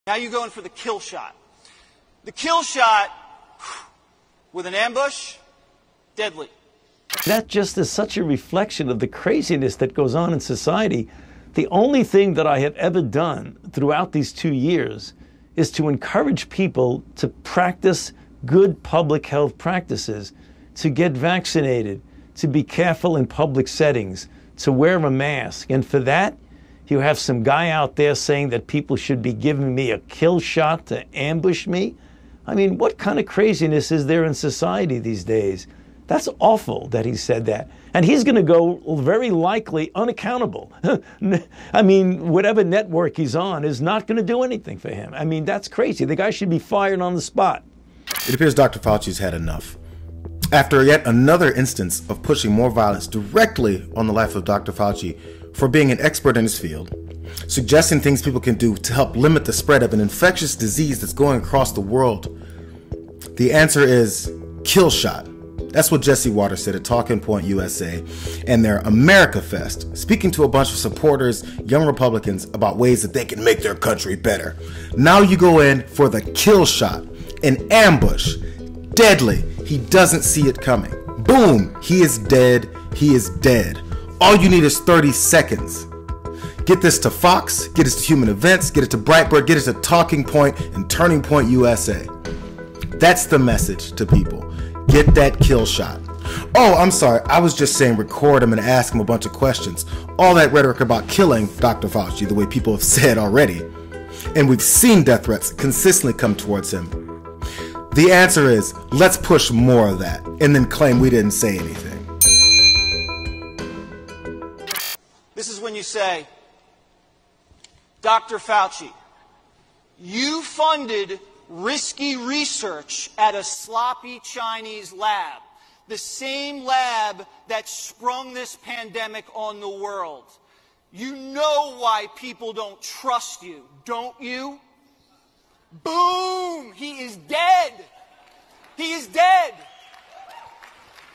Now you're going for the kill shot. The kill shot with an ambush, deadly. That just is such a reflection of the craziness that goes on in society. The only thing that I have ever done throughout these 2 years is to encourage people to practice good public health practices, to get vaccinated, to be careful in public settings, to wear a mask. And for that, you have some guy out there saying that people should be giving me a kill shot to ambush me. I mean, what kind of craziness is there in society these days? That's awful that he said that. And he's going to go very likely unaccountable. I mean, whatever network he's on is not going to do anything for him. I mean, that's crazy. The guy should be fired on the spot. It appears Dr. Fauci's had enough. After yet another instance of pushing more violence directly on the life of Dr. Fauci for being an expert in his field, suggesting things people can do to help limit the spread of an infectious disease that's going across the world, the answer is kill shot. That's what Jesse Waters said at Talking Point USA and their America Fest, speaking to a bunch of supporters, young Republicans, about ways that they can make their country better. Now you go in for the kill shot, an ambush, deadly. He doesn't see it coming. Boom, he is dead. He is dead. All you need is 30 seconds. Get this to Fox, get it to Human Events, get it to Breitbart, get it to Talking Point and Turning Point USA. That's the message to people. Get that kill shot. Oh, I'm sorry. I was just saying record him and ask him a bunch of questions. All that rhetoric about killing Dr. Fauci, the way people have said already. And we've seen death threats consistently come towards him. The answer is, let's push more of that and then claim we didn't say anything. This is when you say, Dr. Fauci, you funded risky research at a sloppy Chinese lab, the same lab that sprung this pandemic on the world. You know why people don't trust you, don't you? Boom! He is dead. He is dead.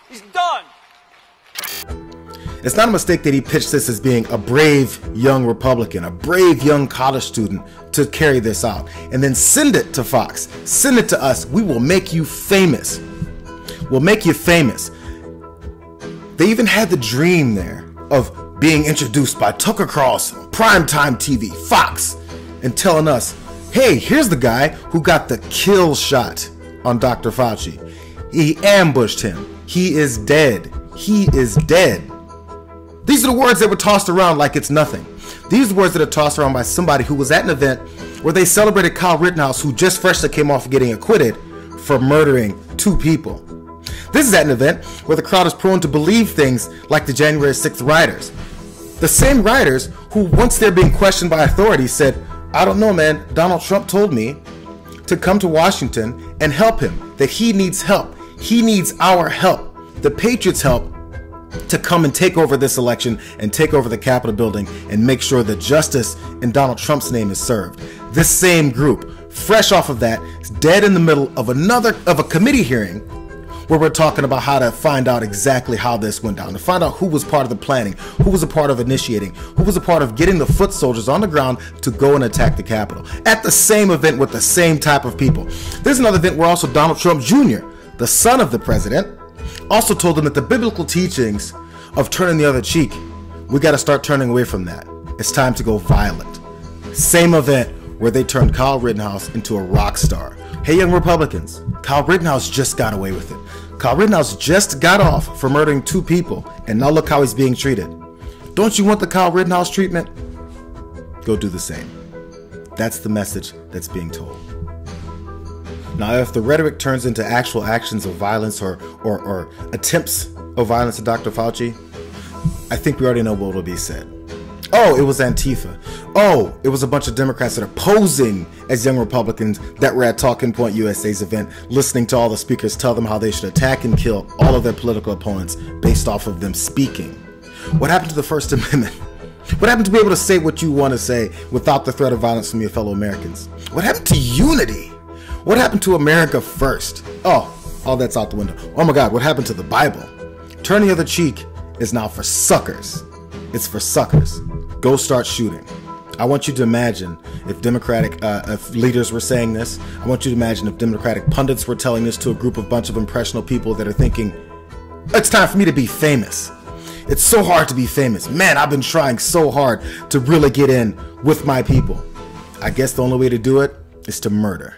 He's done. It's not a mistake that he pitched this as being a brave young Republican, a brave young college student to carry this out. And then send it to Fox. Send it to us. We will make you famous. We'll make you famous. They even had the dream there of being introduced by Tucker Carlson, primetime TV, Fox, and telling us, hey, here's the guy who got the kill shot on Dr. Fauci. He ambushed him. He is dead. He is dead. These are the words that were tossed around like it's nothing. These are the words that are tossed around by somebody who was at an event where they celebrated Kyle Rittenhouse, who just freshly came off getting acquitted for murdering 2 people. This is at an event where the crowd is prone to believe things like the January 6th rioters. The same rioters who, once they're being questioned by authorities, said, I don't know, man, Donald Trump told me to come to Washington and help him, that he needs help. He needs our help, the Patriots' help, to come and take over this election and take over the Capitol building and make sure that justice in Donald Trump's name is served. This same group, fresh off of that, is dead in the middle of a committee hearing where we're talking about how to find out exactly how this went down, to find out who was part of the planning, who was a part of initiating, who was a part of getting the foot soldiers on the ground to go and attack the Capitol. At the same event with the same type of people. There's another event where also Donald Trump Jr., the son of the president, also told them that the biblical teachings of turning the other cheek, we got to start turning away from that. It's time to go violent. Same event where they turned Kyle Rittenhouse into a rock star. Hey, young Republicans, Kyle Rittenhouse just got away with it. Kyle Rittenhouse just got off for murdering 2 people, and now look how he's being treated. Don't you want the Kyle Rittenhouse treatment? Go do the same. That's the message that's being told. Now, if the rhetoric turns into actual actions of violence or attempts of violence to Dr. Fauci, I think we already know what will be said. Oh, it was Antifa. Oh, it was a bunch of Democrats that are posing as young Republicans that were at Talking Point USA's event, listening to all the speakers tell them how they should attack and kill all of their political opponents based off of them speaking. What happened to the First Amendment? What happened to be able to say what you want to say without the threat of violence from your fellow Americans? What happened to unity? What happened to America first? Oh, all that's out the window. Oh my God, what happened to the Bible? Turn the other cheek is now for suckers. It's for suckers. Go start shooting. I want you to imagine if Democratic if leaders were saying this. I want you to imagine if Democratic pundits were telling this to a bunch of impressionable people that are thinking, it's time for me to be famous. It's so hard to be famous. Man, I've been trying so hard to really get in with my people. I guess the only way to do it is to murder.